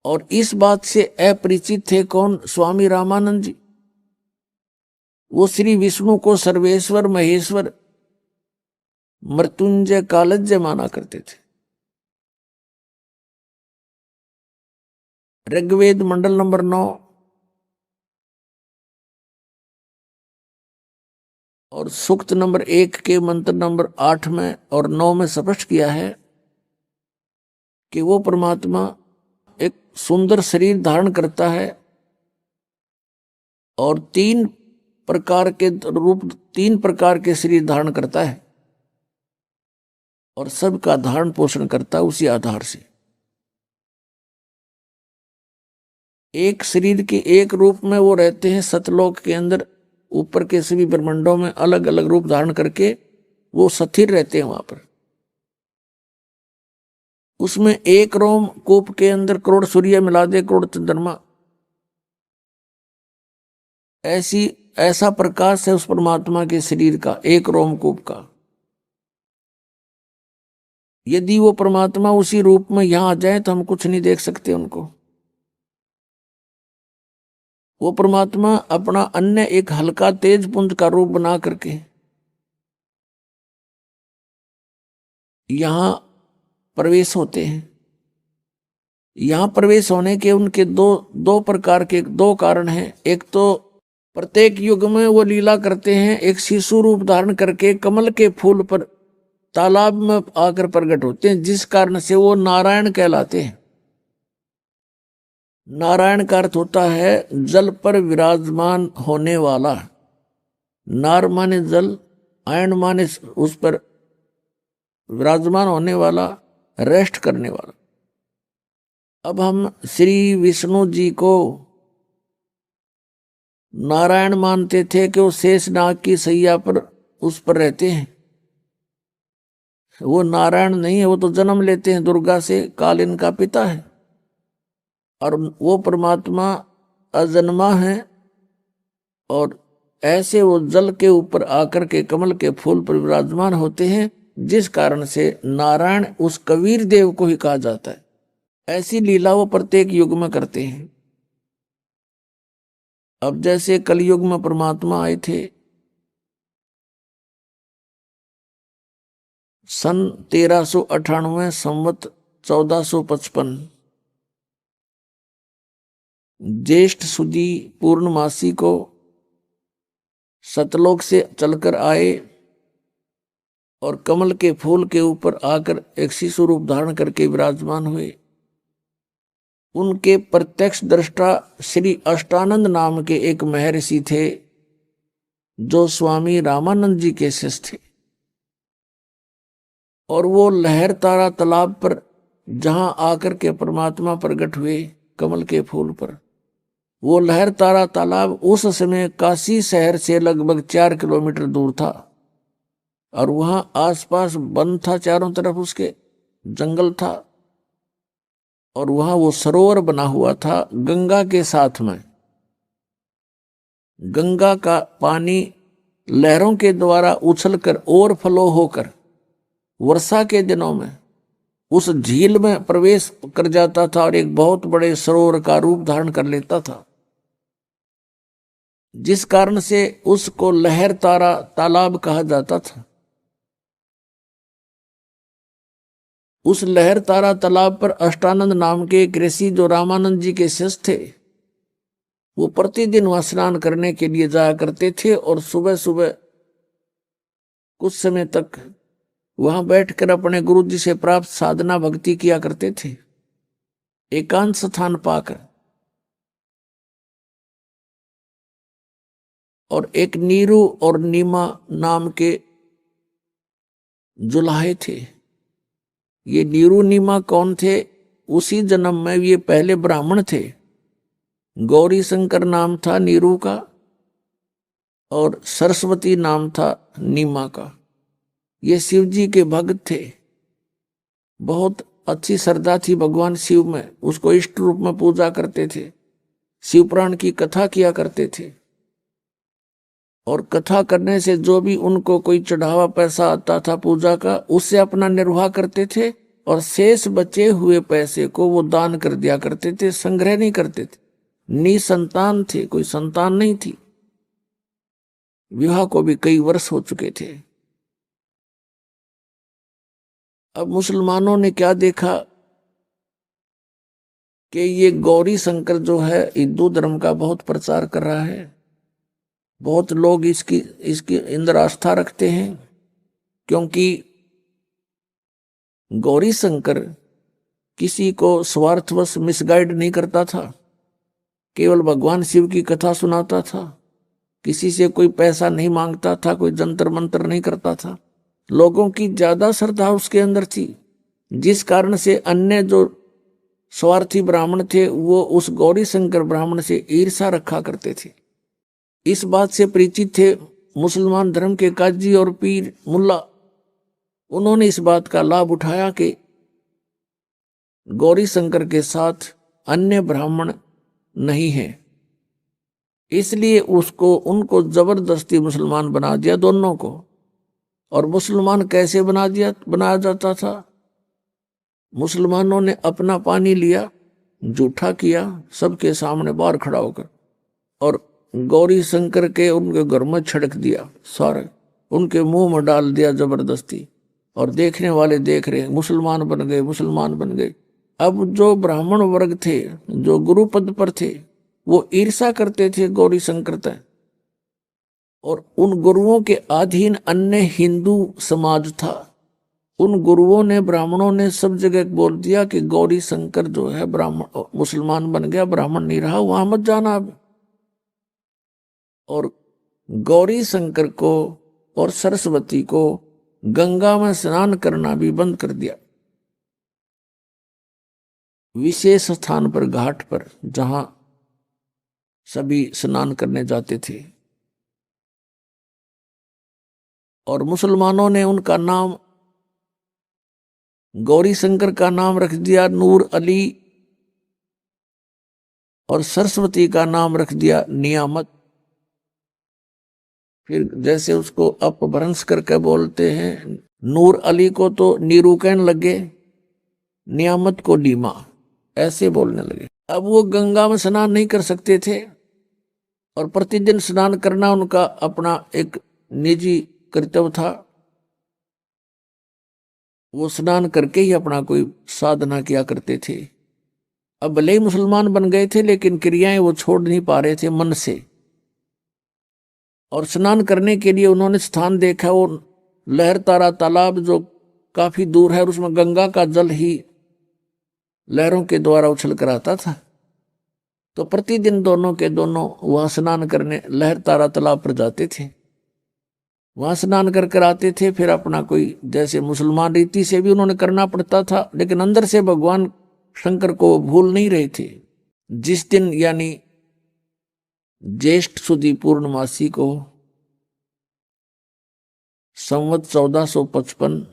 और इस बात से अपरिचित थे कौन? स्वामी रामानंद जी। वो श्री विष्णु को सर्वेश्वर, महेश्वर, मृत्युंजय, कालज्य माना करते थे। ऋग्वेद मंडल नंबर 9 और सूक्त नंबर 1 के मंत्र नंबर 8 में और 9 में स्पष्ट किया है कि वो परमात्मा एक सुंदर शरीर धारण करता है और 3 प्रकार के शरीर धारण करता है, और सबका धारण पोषण करता है उसी आधार से। एक शरीर के एक रूप में वो रहते हैं सतलोक के अंदर, ऊपर के सभी ब्रह्मांडों में अलग अलग रूप धारण करके वो स्थिर रहते हैं वहां पर। उसमें एक रोम कूप के अंदर करोड़ सूर्य मिला दे, करोड़ चंद्रमा, ऐसा प्रकाश है उस परमात्मा के शरीर का, एक रोमकूप का। यदि वो परमात्मा उसी रूप में यहां आ जाए तो हम कुछ नहीं देख सकते उनको। वो परमात्मा अपना अन्य एक हल्का तेज पुंज का रूप बना करके यहां प्रवेश होते हैं। यहां प्रवेश होने के उनके दो प्रकार के दो कारण हैं। एक तो प्रत्येक युग में वो लीला करते हैं, एक शिशु रूप धारण करके कमल के फूल पर तालाब में आकर प्रकट होते हैं, जिस कारण से वो नारायण कहलाते हैं। नारायण का अर्थ होता है जल पर विराजमान होने वाला। नार माने जल, आयन माने उस पर विराजमान होने वाला, रेस्ट करने वाला। अब हम श्री विष्णु जी को नारायण मानते थे कि वो शेषनाग की सैया पर उस पर रहते हैं। वो नारायण नहीं है, वो तो जन्म लेते हैं दुर्गा से, काल इनका पिता है। और वो परमात्मा अजन्मा है, और ऐसे वो जल के ऊपर आकर के कमल के फूल पर विराजमान होते हैं, जिस कारण से नारायण उस कबीर देव को ही कहा जाता है। ऐसी लीला वो प्रत्येक युग में करते हैं। अब जैसे कलयुग में परमात्मा आए थे सन 1398 संवत 1455 ज्येष्ठ सुदी पूर्णमासी को सतलोक से चलकर आए और कमल के फूल के ऊपर आकर एक शिशु रूप धारण करके विराजमान हुए। उनके प्रत्यक्ष दृष्टा श्री अष्टानंद नाम के एक महर्षि थे, जो स्वामी रामानंद जी के शिष्य थे। और वो लहर तारा तालाब पर जहां आकर के परमात्मा प्रकट हुए कमल के फूल पर, वो लहर तारा तालाब उस समय काशी शहर से लगभग 4 किलोमीटर दूर था, और वहां आसपास वन था, चारों तरफ उसके जंगल था, और वहां वो सरोवर बना हुआ था गंगा के साथ में। गंगा का पानी लहरों के द्वारा उछलकर ओवरफ्लो होकर वर्षा के दिनों में उस झील में प्रवेश कर जाता था और एक बहुत बड़े सरोवर का रूप धारण कर लेता था, जिस कारण से उसको लहर तारा तालाब कहा जाता था। उस लहर तारा तालाब पर अष्टानंद नाम के एक ऋषि, जो रामानंद जी के शिष्य थे, वो प्रतिदिन वहां स्नान करने के लिए जाया करते थे, और सुबह सुबह कुछ समय तक वहां बैठकर अपने गुरु जी से प्राप्त साधना भक्ति किया करते थे, एकांत स्थान पाकर। और एक नीरू और नीमा नाम के जुलाहे थे। ये नीरू नीमा कौन थे? उसी जन्म में ये पहले ब्राह्मण थे। गौरी शंकर नाम था नीरू का और सरस्वती नाम था नीमा का। ये शिव जी के भक्त थे। बहुत अच्छी श्रद्धा थी भगवान शिव में, उसको इष्ट रूप में पूजा करते थे, शिव पुराण की कथा किया करते थे। और कथा करने से जो भी उनको कोई चढ़ावा पैसा आता था पूजा का, उससे अपना निर्वाह करते थे और शेष बचे हुए पैसे को वो दान कर दिया करते थे, संग्रह नहीं करते थे। निसंतान थे, कोई संतान नहीं थी। विवाह को भी कई वर्ष हो चुके थे। अब मुसलमानों ने क्या देखा कि ये गौरी शंकर जो है हिंदू धर्म का बहुत प्रचार कर रहा है, बहुत लोग इसकी अंदर आस्था रखते हैं, क्योंकि गौरी शंकर किसी को स्वार्थवश मिसगाइड नहीं करता था, केवल भगवान शिव की कथा सुनाता था, किसी से कोई पैसा नहीं मांगता था, कोई जंतर मंत्र नहीं करता था। लोगों की ज्यादा श्रद्धा उसके अंदर थी, जिस कारण से अन्य जो स्वार्थी ब्राह्मण थे वो उस गौरी शंकर ब्राह्मण से ईर्षा रखा करते थे। इस बात से परिचित थे मुसलमान धर्म के काजी और पीर मुल्ला। उन्होंने इस बात का लाभ उठाया कि गौरी शंकर के साथ अन्य ब्राह्मण नहीं है, इसलिए उनको जबरदस्ती मुसलमान बना दिया दोनों को। और मुसलमान कैसे बनाया जाता था? मुसलमानों ने अपना पानी लिया, जूठा किया सबके सामने बाहर खड़ा होकर, और गौरी शंकर के उनके घर में छिड़क दिया, सारे उनके मुंह में डाल दिया जबरदस्ती। और देखने वाले देख रहे, मुसलमान बन गए। अब जो ब्राह्मण वर्ग थे, जो गुरु पद पर थे, वो ईर्षा करते थे गौरी शंकर तक, और उन गुरुओं के अधीन अन्य हिंदू समाज था। उन गुरुओं ने, ब्राह्मणों ने सब जगह बोल दिया कि गौरी शंकर जो है ब्राह्मण मुसलमान बन गया, ब्राह्मण नहीं रहा, वहां मत जाना अब। और गौरी शंकर को और सरस्वती को गंगा में स्नान करना भी बंद कर दिया। विशेष स्थान पर, घाट पर, जहां सभी स्नान करने जाते थे। और मुसलमानों ने उनका नाम, गौरी शंकर का नाम रख दिया नूर अली, और सरस्वती का नाम रख दिया नियामत। फिर जैसे उसको अपभ्रंश करके बोलते हैं, नूर अली को तो नीरू कहने लगे, नियामत को नीमा, ऐसे बोलने लगे। अब वो गंगा में स्नान नहीं कर सकते थे, और प्रतिदिन स्नान करना उनका अपना एक निजी कर्तव्य था। वो स्नान करके ही अपना कोई साधना किया करते थे। अब भले ही मुसलमान बन गए थे, लेकिन क्रियाएं वो छोड़ नहीं पा रहे थे मन से। और स्नान करने के लिए उन्होंने स्थान देखा, वो लहर तारा तालाब जो काफी दूर है, और उसमें गंगा का जल ही लहरों के द्वारा उछल कर आता था। तो प्रतिदिन दोनों के दोनों वहां स्नान करने लहर तारा तालाब पर जाते थे, वहां स्नान कर आते थे। फिर अपना कोई, जैसे मुसलमान रीति से भी उन्होंने करना पड़ता था, लेकिन अंदर से भगवान शंकर को भूल नहीं रहे थे। जिस दिन यानी ज्येष्ठ सुदी पूर्णमासी को संवत 1455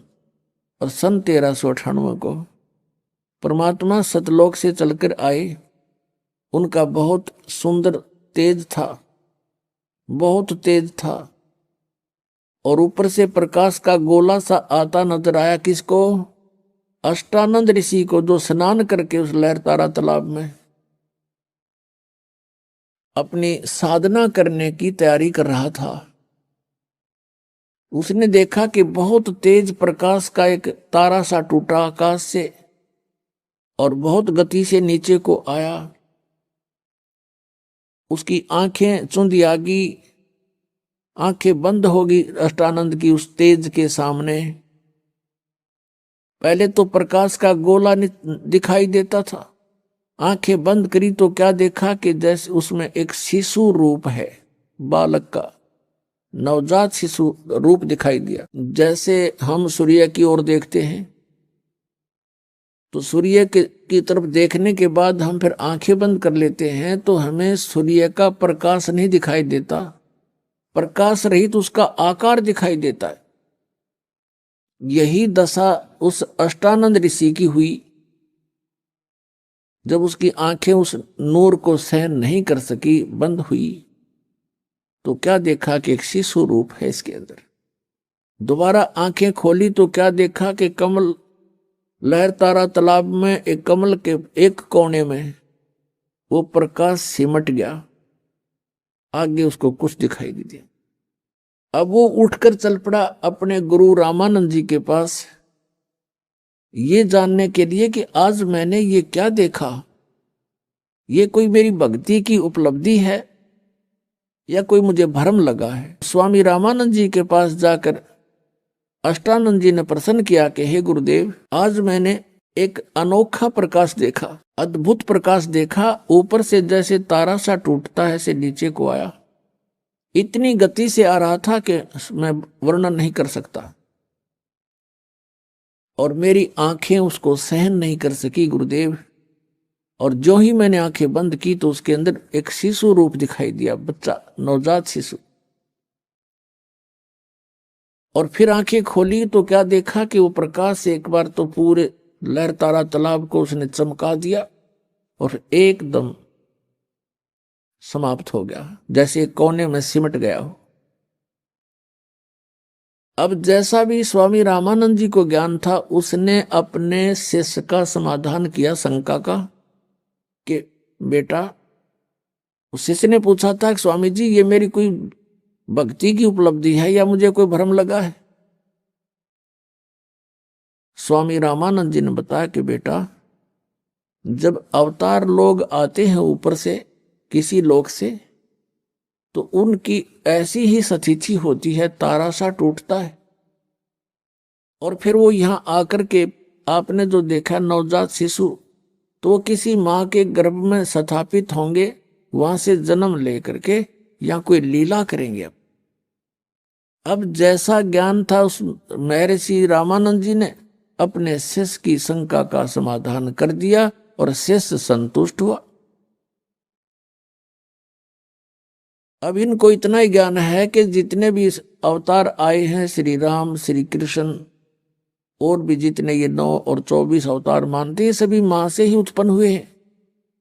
और सन 1398 को परमात्मा सतलोक से चलकर आए। उनका बहुत सुंदर तेज था, बहुत तेज था, और ऊपर से प्रकाश का गोला सा आता नजर आया। किसको? अष्टानंद ऋषि को, जो स्नान करके उस लहर तारा तालाब में अपनी साधना करने की तैयारी कर रहा था। उसने देखा कि बहुत तेज प्रकाश का एक तारा सा टूटा आकाश से, और बहुत गति से नीचे को आया। उसकी आंखें चुंधी आ गई, आंखें बंद हो गई अष्टानंद की उस तेज के सामने। पहले तो प्रकाश का गोला दिखाई देता था, आंखें बंद करी तो क्या देखा कि जैसे उसमें एक शिशु रूप है, बालक का नवजात शिशु रूप दिखाई दिया। जैसे हम सूर्य की ओर देखते हैं तो सूर्य की तरफ देखने के बाद हम फिर आंखें बंद कर लेते हैं तो हमें सूर्य का प्रकाश नहीं दिखाई देता, प्रकाश रहित उसका आकार दिखाई देता है। यही दशा उस अष्टानंद ऋषि की हुई जब उसकी आंखें उस नूर को सहन नहीं कर सकी, बंद हुई, तो क्या देखा कि एक शिशु रूप है इसके अंदर। दोबारा आंखें खोली तो क्या देखा कि कमल लहर तारा तालाब में एक कमल के एक कोने में वो प्रकाश सिमट गया, आगे उसको कुछ दिखाई नहीं दिया। अब वो उठकर चल पड़ा अपने गुरु रामानंद जी के पास, ये जानने के लिए कि आज मैंने ये क्या देखा, ये कोई मेरी भक्ति की उपलब्धि है या कोई मुझे भ्रम लगा है। स्वामी रामानंद जी के पास जाकर अष्टानंद जी ने प्रश्न किया कि हे गुरुदेव, आज मैंने एक अनोखा प्रकाश देखा, अद्भुत प्रकाश देखा, ऊपर से जैसे तारा सा टूटता है से नीचे को आया, इतनी गति से आ रहा था कि मैं वर्णन नहीं कर सकता, और मेरी आंखें उसको सहन नहीं कर सकी गुरुदेव। और जो ही मैंने आंखें बंद की तो उसके अंदर एक शिशु रूप दिखाई दिया, बच्चा, नवजात शिशु। और फिर आंखें खोली तो क्या देखा कि वो प्रकाश से एक बार तो पूरे लहर तारा तालाब को उसने चमका दिया और एकदम समाप्त हो गया, जैसे एक कोने में सिमट गया हो। अब जैसा भी स्वामी रामानंद जी को ज्ञान था, उसने अपने शिष्य का समाधान किया शंका का कि बेटा, उस शिष्य ने पूछा था कि स्वामी जी, ये मेरी कोई भक्ति की उपलब्धि है या मुझे कोई भ्रम लगा है। स्वामी रामानंद जी ने बताया कि बेटा, जब अवतार लोग आते हैं ऊपर से किसी लोक से, तो उनकी ऐसी ही स्थिति होती है, तारा सा टूटता है और फिर वो यहां आकर के आपने जो देखा नवजात शिशु, तो वो किसी मां के गर्भ में स्थापित होंगे, वहां से जन्म लेकर के या कोई लीला करेंगे। अब जैसा ज्ञान था उस महर्षि रामानंद जी ने अपने शिष्य की शंका का समाधान कर दिया और शिष्य संतुष्ट हुआ। अब इनको इतना ही ज्ञान है कि जितने भी अवतार आए हैं, श्री राम, श्री कृष्ण और भी जितने ये 9 और 24 अवतार मानते हैं, सभी मां से ही उत्पन्न हुए हैं।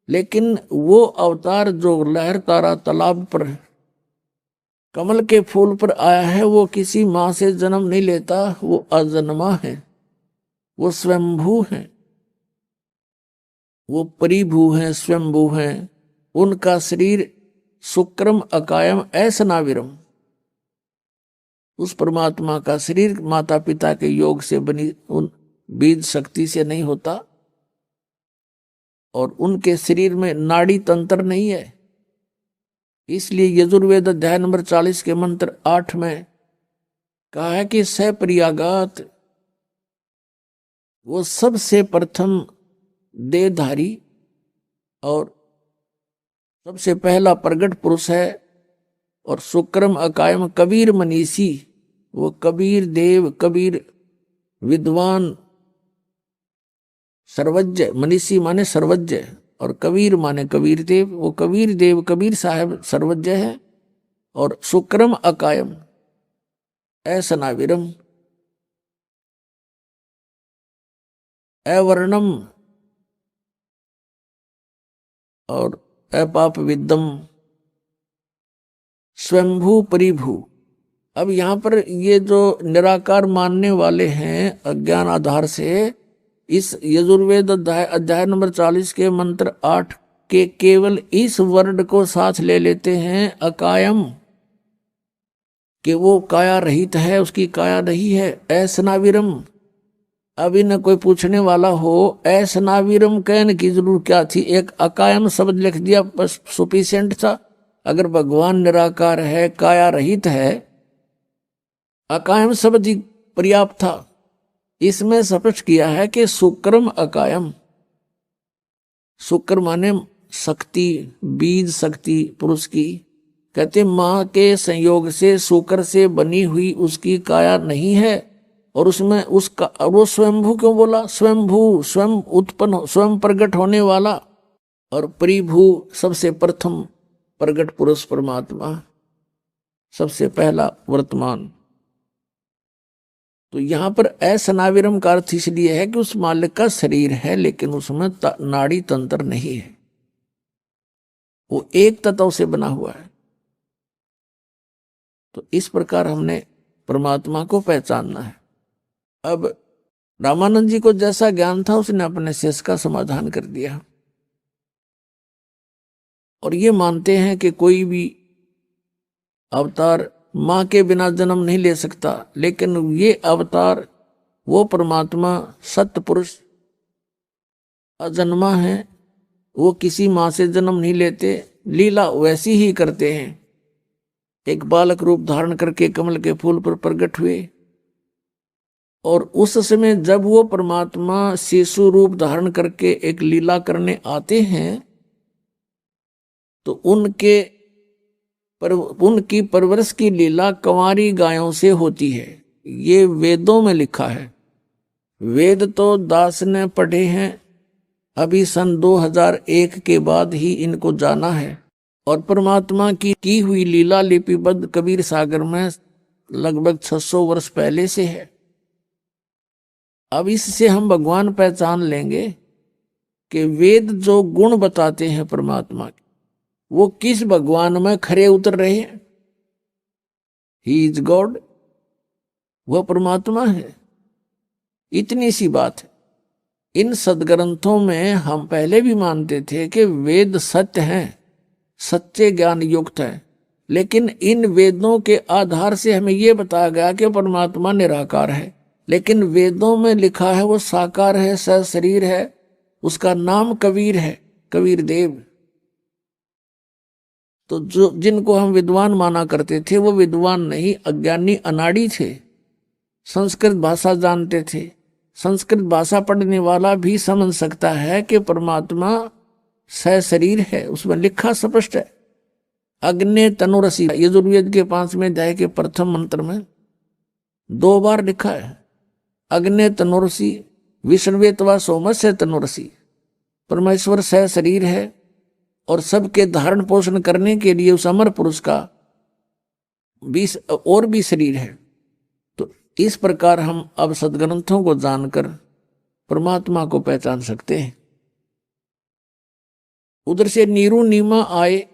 लेकिन वो अवतार जो लहर तारा तालाब पर कमल के फूल पर आया है, वो किसी मां से जन्म नहीं लेता, वो अजन्मा है, वो स्वयंभू है, वो परिभू है, स्वयंभू है। उनका शरीर शुक्रम अकायम ऐसनाविरम, उस परमात्मा का शरीर माता पिता के योग से बनी उन बीज शक्ति से नहीं होता, और उनके शरीर में नाड़ी तंत्र नहीं है। इसलिए यजुर्वेद अध्याय नंबर 40 के मंत्र 8 में कहा है कि सप्रियागात, वो सबसे प्रथम देहधारी और सबसे पहला प्रगट पुरुष है। और शुक्रम अकायम कबीर मनीषी, वो कबीर देव, कबीर विद्वान, सर्वज्ञ, मनीषी माने सर्वज्ञ और कबीर माने कबीर देव, वो कबीर देव कबीर साहब सर्वज्ञ है। और शुक्रम अकायम ऐसनाविरम अवर्णम और अपाप विद्यम स्वयंभू परिभू। अब यहां पर ये जो निराकार मानने वाले हैं अज्ञान आधार से, इस यजुर्वेद अध्याय नंबर 40 के मंत्र 8 के केवल इस वर्ड को साथ ले लेते हैं, अकायम, कि वो काया रहित है, उसकी काया नहीं है। ऐसनाविरम, अभी न कोई पूछने वाला हो ऐसनाविरम कहने की जरूर क्या थी, एक अकायम शब्द लिख दिया बस सुफिशिएंट था। अगर भगवान निराकार है, काया रहित है, अकायम शब्द ही पर्याप्त था। इसमें स्पष्ट किया है कि शुक्रम अकायम, शुक्र माने शक्ति, बीज शक्ति पुरुष की, कहते मां के संयोग से शुक्र से बनी हुई उसकी काया नहीं है, और उसमें उसका, और वो स्वयंभू क्यों बोला? स्वयंभू, स्वयं उत्पन्न, स्वयं प्रकट होने वाला, और परिभू सबसे प्रथम प्रकट पुरुष परमात्मा, सबसे पहला वर्तमान। तो यहां पर असनाविरम का अर्थ इसलिए है कि उस मालिक का शरीर है लेकिन उसमें नाड़ी तंत्र नहीं है, वो एक तत्व से बना हुआ है। तो इस प्रकार हमने परमात्मा को पहचानना है। अब रामानंद जी को जैसा ज्ञान था उसने अपने शेष का समाधान कर दिया, और ये मानते हैं कि कोई भी अवतार मां के बिना जन्म नहीं ले सकता, लेकिन ये अवतार वो परमात्मा सत्य पुरुष अजन्मा है, वो किसी मां से जन्म नहीं लेते, लीला वैसी ही करते हैं। एक बालक रूप धारण करके कमल के फूल पर प्रकट हुए, और उस समय जब वो परमात्मा शिशु रूप धारण करके एक लीला करने आते हैं तो उनकी परवरिश की लीला कंवारी गायों से होती है। ये वेदों में लिखा है। वेद तो दास ने पढ़े हैं, अभी सन 2001 के बाद ही इनको जाना है, और परमात्मा की हुई लीला लिपिबद्ध कबीर सागर में लगभग 600 वर्ष पहले से है। अब इससे हम भगवान पहचान लेंगे कि वेद जो गुण बताते हैं परमात्मा के, वो किस भगवान में खरे उतर रहे हैं। ही इज गॉड, वह परमात्मा है। इतनी सी बात है। इन सदग्रंथों में हम पहले भी मानते थे कि वेद सत्य हैं, सच्चे ज्ञान युक्त है, लेकिन इन वेदों के आधार से हमें यह बताया गया कि परमात्मा निराकार है, लेकिन वेदों में लिखा है वो साकार है, सशरीर है, उसका नाम कबीर है, कबीर देव। तो जो जिनको हम विद्वान माना करते थे वो विद्वान नहीं, अज्ञानी अनाड़ी थे। संस्कृत भाषा जानते थे। संस्कृत भाषा पढ़ने वाला भी समझ सकता है कि परमात्मा सशरीर है, उसमें लिखा स्पष्ट है। अग्नि तनुरसी, यजुर्वेद के 5वें अध्याय के प्रथम मंत्र में 2 बार लिखा है, अग्नि तनुरसी विष्णुवेतवा सोमस्य तनुरसी। परमेश्वर सशरीर है और सबके धारण पोषण करने के लिए उस अमर पुरुष का और भी शरीर है। तो इस प्रकार हम अब सदग्रंथों को जानकर परमात्मा को पहचान सकते हैं। उधर से नीरू नीमा आए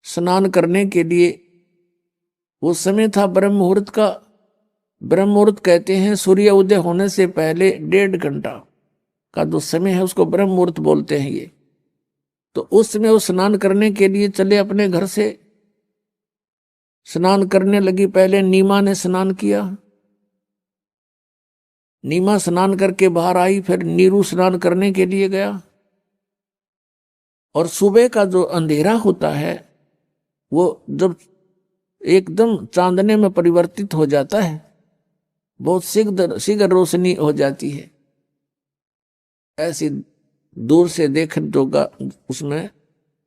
स्नान करने के लिए। वो समय था ब्रह्म मुहूर्त का। ब्रह्म मुहूर्त कहते हैं सूर्य उदय होने से पहले 1.5 घंटा का जो समय है उसको ब्रह्म मुहूर्त बोलते हैं ये। तो उस समय वो स्नान करने के लिए चले अपने घर से। स्नान करने लगी, पहले नीमा ने स्नान किया। नीमा स्नान करके बाहर आई, फिर नीरू स्नान करने के लिए गया। और सुबह का जो अंधेरा होता है वो जब एकदम चांदने में परिवर्तित हो जाता है, बहुत शीघ्र रोशनी हो जाती है, ऐसी दूर से देखने तो उसमें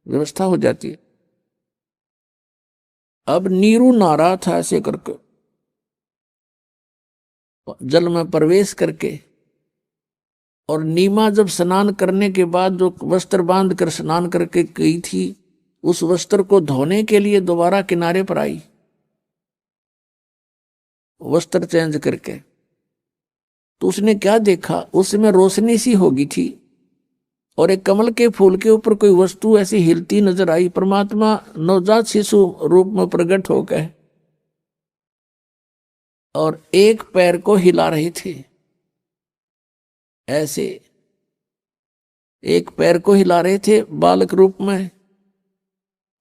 व्यवस्था हो जाती है। अब नीरू नारा था ऐसे करके जल में प्रवेश करके, और नीमा जब स्नान करने के बाद जो वस्त्र बांध कर स्नान करके गई थी, उस वस्त्र को धोने के लिए दोबारा किनारे पर आई वस्त्र चेंज करके। तो उसने क्या देखा, उसमें रोशनी सी होगी थी और एक कमल के फूल के ऊपर कोई वस्तु ऐसी हिलती नजर आई। परमात्मा नवजात शिशु रूप में प्रकट हो गए और एक पैर को हिला रहे थे, ऐसे एक पैर को हिला रहे थे बालक रूप में।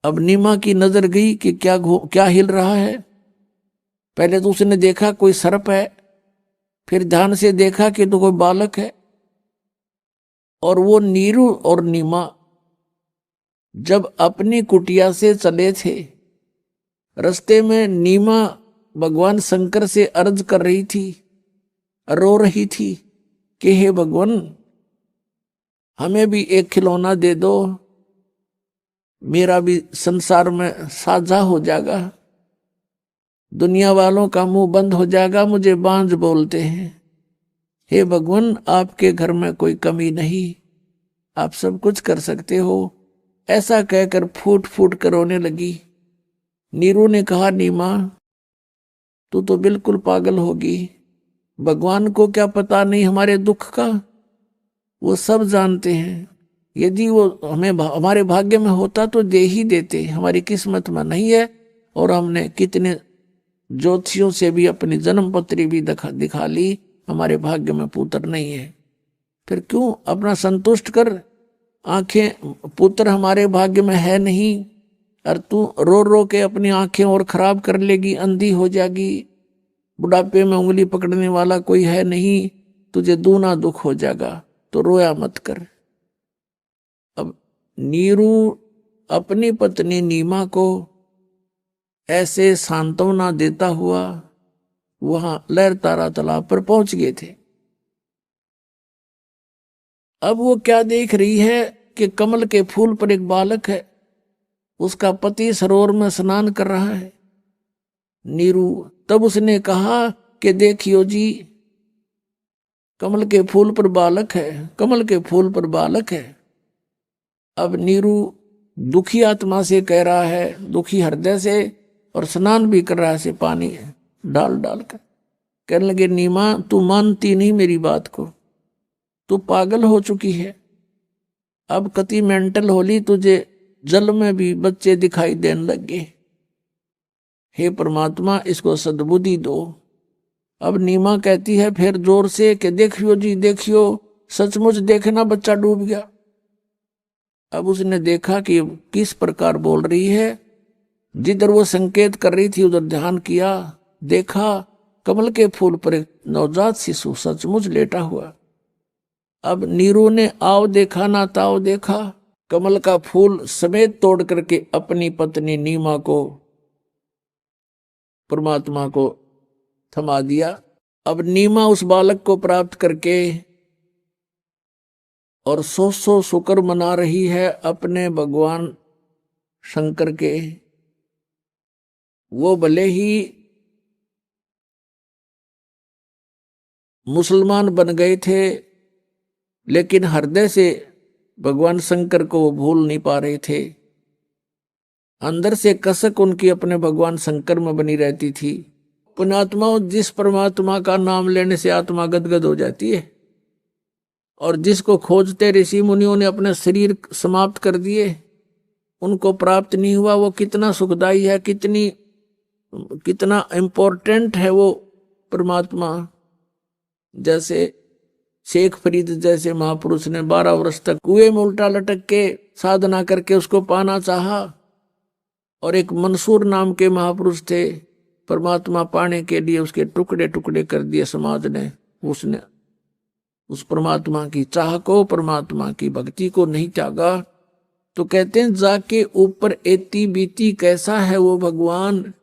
अब नीमा की नजर गई कि क्या हिल रहा है। पहले तो उसने देखा कोई सर्प है, फिर ध्यान से देखा कि तो कोई बालक है। और वो नीरू और नीमा जब अपनी कुटिया से चले थे, रास्ते में नीमा भगवान शंकर से अर्ज कर रही थी, रो रही थी कि हे भगवान, हमें भी एक खिलौना दे दो, मेरा भी संसार में साझा हो जाएगा, दुनिया वालों का मुंह बंद हो जाएगा, मुझे बांझ बोलते हैं। हे भगवान, आपके घर में कोई कमी नहीं, आप सब कुछ कर सकते हो। ऐसा कहकर फूट फूट कर रोने लगी। नीरू ने कहा, नीमा तू तो बिल्कुल पागल होगी, भगवान को क्या पता नहीं हमारे दुख का? वो सब जानते हैं। यदि वो हमें हमारे भाग्य में होता तो दे ही देते, हमारी किस्मत में नहीं है। और हमने कितने ज्योतिषियों से भी अपनी जन्म पत्री भी दिखा ली, हमारे भाग्य में पुत्र नहीं है। फिर क्यों अपना संतुष्ट कर, आंखें पुत्र हमारे भाग्य में है नहीं, और तू रो रो के अपनी आंखें और खराब कर लेगी, अंधी हो जाएगी, बुढ़ापे में उंगली पकड़ने वाला कोई है नहीं, तुझे दूना दुख हो जाएगा, तो रोया मत कर। अब नीरू अपनी पत्नी नीमा को ऐसे सांत्वना देता हुआ वहां लहरतारा तालाब पर पहुंच गए थे। अब वो क्या देख रही है कि कमल के फूल पर एक बालक है, उसका पति सरोवर में स्नान कर रहा है। नीरू तब उसने कहा कि देखियो जी, कमल के फूल पर बालक है, कमल के फूल पर बालक है। अब नीरू दुखी आत्मा से कह रहा है, दुखी हृदय से, और स्नान भी कर रहा है, से पानी डाल डाल कर। कहने लगे, नीमा तू मानती नहीं मेरी बात को, तू पागल हो चुकी है, अब कति मेंटल होली, तुझे जल में भी बच्चे दिखाई देने लगे। हे परमात्मा, इसको सद्बुद्धि दो। अब नीमा कहती है फिर जोर से कि देखियो जी देखियो, सचमुच देखना बच्चा डूब गया। अब उसने देखा कि किस प्रकार बोल रही है, जिधर वो संकेत कर रही थी उधर ध्यान किया, देखा कमल के फूल पर एक नवजात शिशु सचमुच लेटा हुआ। अब नीरू ने आओ देखा ना ताओ देखा, कमल का फूल समेत तोड़ करके अपनी पत्नी नीमा को, परमात्मा को थमा दिया। अब नीमा उस बालक को प्राप्त करके और सौ शुक्र मना रही है अपने भगवान शंकर के। वो भले ही मुसलमान बन गए थे, लेकिन हृदय से भगवान शंकर को वो भूल नहीं पा रहे थे। अंदर से कसक उनकी अपने भगवान शंकर में बनी रहती थी। पुण्यात्माओं, जिस परमात्मा का नाम लेने से आत्मा गदगद हो जाती है, और जिसको खोजते ऋषि मुनियों ने अपने शरीर समाप्त कर दिए, उनको प्राप्त नहीं हुआ, वो कितना सुखदाई है, कितना इम्पोर्टेंट है वो परमात्मा। जैसे शेख फरीद जैसे महापुरुष ने 12 वर्ष तक कुएं में उल्टा लटक के साधना करके उसको पाना चाहा, और एक मंसूर नाम के महापुरुष थे, परमात्मा पाने के लिए उसके टुकड़े टुकड़े कर दिए समाज ने। उसने उस परमात्मा की चाह को, परमात्मा की भक्ति को नहीं त्यागा। तो कहते हैं, जाके ऊपर एती बीती कैसा है वो भगवान,